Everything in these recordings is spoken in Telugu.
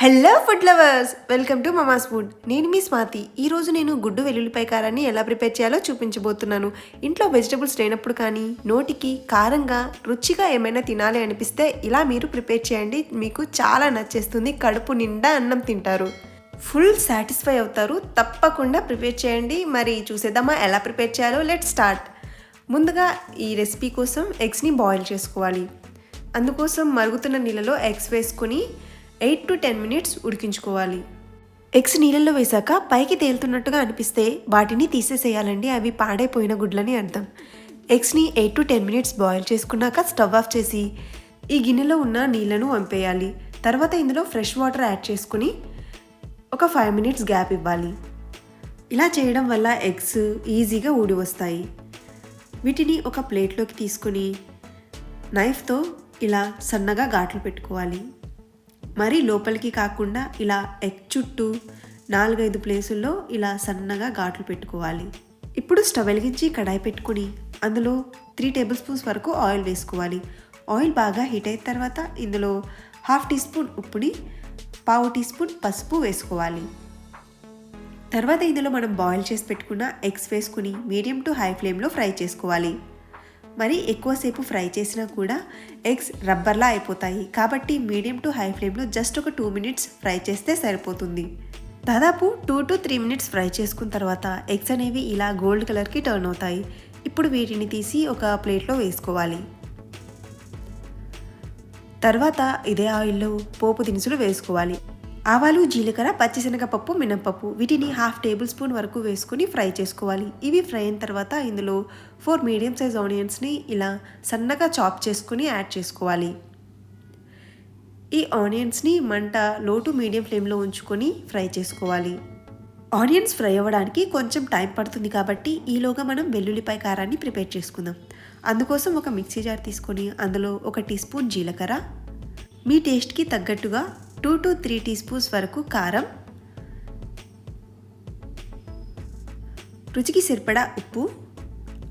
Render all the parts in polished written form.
Hello food lovers, welcome to Mama's food. నేను మీ స్వాతి. ఈరోజు నేను గుడ్డు వెల్లుల్లిపాయ కారాన్ని ఎలా ప్రిపేర్ చేయాలో చూపించబోతున్నాను. ఇంట్లో వెజిటబుల్స్ లేనప్పుడు కానీ నోటికి కారంగా రుచిగా ఏమైనా తినాలి అనిపిస్తే ఇలా మీరు ప్రిపేర్ చేయండి. మీకు చాలా నచ్చేస్తుంది. కడుపు నిండా అన్నం తింటారు, ఫుల్ సాటిస్ఫై అవుతారు. తప్పకుండా ప్రిపేర్ చేయండి. మరి చూసేద్దామా ఎలా ప్రిపేర్ చేయాలో? Let start. ముందుగా ఈ రెసిపీ కోసం ఎగ్స్ని బాయిల్ చేసుకోవాలి. అందుకోసం మరుగుతున్న నీళ్ళలో ఎగ్స్ వేసుకొని 8 to 10 minutes ఉడికించుకోవాలి. ఎగ్స్ నీళ్ళల్లో వేశాక పైకి తేలుతున్నట్టుగా అనిపిస్తే వాటిని తీసేసేయాలండి. అవి పాడైపోయిన గుడ్లని అర్థం. ఎగ్స్ని 8 to 10 minutes బాయిల్ చేసుకున్నాక స్టవ్ ఆఫ్ చేసి ఈ గిన్నెలో ఉన్న నీళ్ళను వంపేయాలి. తర్వాత ఇందులో ఫ్రెష్ వాటర్ యాడ్ చేసుకుని ఒక 5 minutes గ్యాప్ ఇవ్వాలి. ఇలా చేయడం వల్ల ఎగ్స్ ఈజీగా ఊడి వస్తాయి. వీటిని ఒక ప్లేట్లోకి తీసుకుని నైఫ్తో ఇలా సన్నగా ఘాట్లు పెట్టుకోవాలి. మరి లోపలికి కాకుండా ఇలా ఎగ్ చుట్టూ 4-5 ప్లేసుల్లో ఇలా సన్నగా ఘాట్లు పెట్టుకోవాలి. ఇప్పుడు స్టవ్ వెలిగించి కడాయి పెట్టుకుని అందులో 3 tablespoons వరకు ఆయిల్ వేసుకోవాలి. ఆయిల్ బాగా హీట్ అయిన తర్వాత ఇందులో 1/2 teaspoon ఉప్పుని, 1/4 teaspoon పసుపు వేసుకోవాలి. తర్వాత ఇందులో మనం బాయిల్ చేసి పెట్టుకున్న ఎగ్స్ వేసుకుని మీడియం టు హై ఫ్లేమ్లో ఫ్రై చేసుకోవాలి. మరి ఎక్కువసేపు ఫ్రై చేసినా కూడా ఎగ్స్ రబ్బర్లా అయిపోతాయి. కాబట్టి మీడియం టు హై ఫ్లేమ్లో జస్ట్ ఒక 2 minutes ఫ్రై చేస్తే సరిపోతుంది. దాదాపు 2 to 3 minutes ఫ్రై చేసుకున్న తర్వాత ఎగ్స్ అనేవి ఇలా గోల్డ్ కలర్కి టర్న్ అవుతాయి. ఇప్పుడు వీటిని తీసి ఒక ప్లేట్లో వేసుకోవాలి. తర్వాత ఇదే ఆయిల్లో పోపు దినుసులు వేసుకోవాలి. ఆవాలు, జీలకర్ర, పచ్చిశనగపప్పు, మినపప్పు వీటిని 1/2 tablespoon వరకు వేసుకుని ఫ్రై చేసుకోవాలి. ఇవి ఫ్రై అయిన తర్వాత ఇందులో 4 మీడియం సైజ్ ఆనియన్స్ని ఇలా సన్నగా చాప్ చేసుకుని యాడ్ చేసుకోవాలి. ఈ ఆనియన్స్ని మంట లో టు మీడియం ఫ్లేమ్లో ఉంచుకొని ఫ్రై చేసుకోవాలి. ఆనియన్స్ ఫ్రై అవ్వడానికి కొంచెం టైం పడుతుంది కాబట్టి ఈలోగా మనం వెల్లుల్లిపాయ కారాన్ని ప్రిపేర్ చేసుకుందాం. అందుకోసం ఒక మిక్సీ జార్ తీసుకొని అందులో 1 teaspoon జీలకర్ర, మీ టేస్ట్కి తగ్గట్టుగా 2 to 3 teaspoons వరకు కారం, రుచికి సరిపడా ఉప్పు,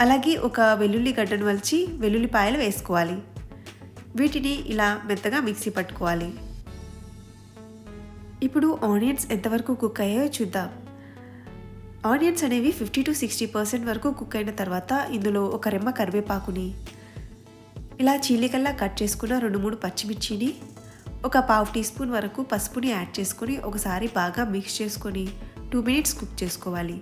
అలాగే ఒక వెల్లుల్లి గడ్డను వలిచి వెల్లుల్లిపాయలు వేసుకోవాలి. వీటిని ఇలా మెత్తగా మిక్సీ పట్టుకోవాలి. ఇప్పుడు ఆనియన్స్ ఎంతవరకు కుక్ అయ్యాయో చూద్దాం. ఆనియన్స్ అనేవి 50 to 60% వరకు కుక్ అయిన తర్వాత ఇందులో ఒక రెమ్మ కరివేపాకుని, ఇలా చీలికల్లా కట్ చేసుకున్న 2-3 పచ్చిమిర్చిని, ఒక 1/2 teaspoon వరకు పసుపుని యాడ్ చేసుకొని ఒకసారి బాగా మిక్స్ చేసుకొని 2 minutes కుక్ చేసుకోవాలి.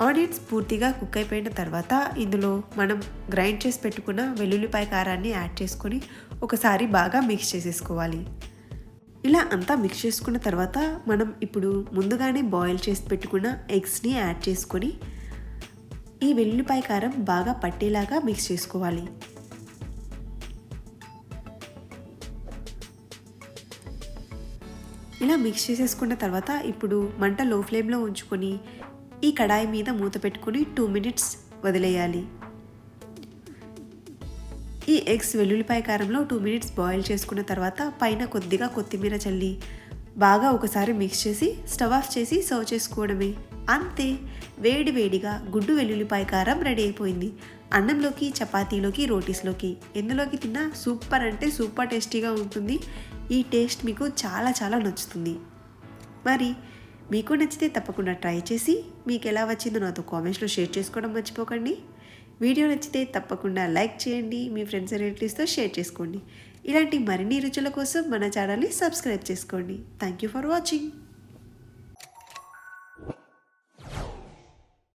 ఆనియన్స్ పూర్తిగా కుక్ అయిపోయిన తర్వాత ఇందులో మనం గ్రైండ్ చేసి పెట్టుకున్న వెల్లుల్లిపాయ కారాన్ని యాడ్ చేసుకొని ఒకసారి బాగా మిక్స్ చేసేసుకోవాలి. ఇలా అంతా మిక్స్ చేసుకున్న తర్వాత మనం ఇప్పుడు ముందుగానే బాయిల్ చేసి పెట్టుకున్న ఎగ్స్ని యాడ్ చేసుకొని ఈ వెల్లుల్లిపాయ కారం బాగా పట్టేలాగా మిక్స్ చేసుకోవాలి. ఇలా మిక్స్ చేసేసుకున్న తర్వాత ఇప్పుడు మంట లో ఫ్లేమ్లో ఉంచుకొని ఈ కడాయి మీద మూత పెట్టుకుని 2 minutes వదిలేయాలి. ఈ ఎగ్స్ వెల్లుల్లిపాయ కారంలో 2 minutes బాయిల్ చేసుకున్న తర్వాత పైన కొద్దిగా కొత్తిమీర చల్లి బాగా ఒకసారి మిక్స్ చేసి స్టవ్ ఆఫ్ చేసి సర్వ్ చేసుకోవడమే. అంతే, వేడి వేడిగా గుడ్డు వెల్లుల్లిపాయ కారం రెడీ అయిపోయింది. అన్నంలోకి, చపాతీలోకి, రోటీస్లోకి ఎందులోకి తిన్నా సూపర్ అంటే సూపర్ టేస్టీగా ఉంటుంది. ఈ టేస్ట్ మీకు చాలా చాలా నచ్చుతుంది. మరి మీకు నచ్చితే తప్పకుండా ట్రై చేసి మీకు ఎలా వచ్చిందో నాతో కామెంట్స్లో షేర్ చేసుకోవడం మర్చిపోకండి. వీడియో నచ్చితే తప్పకుండా లైక్ చేయండి, మీ ఫ్రెండ్స్ అండ్ రిలేటివ్స్తో షేర్ చేసుకోండి. ఇలాంటి మరిన్ని రుచుల కోసం మన ఛానల్ని సబ్స్క్రైబ్ చేసుకోండి. Thank you for watching.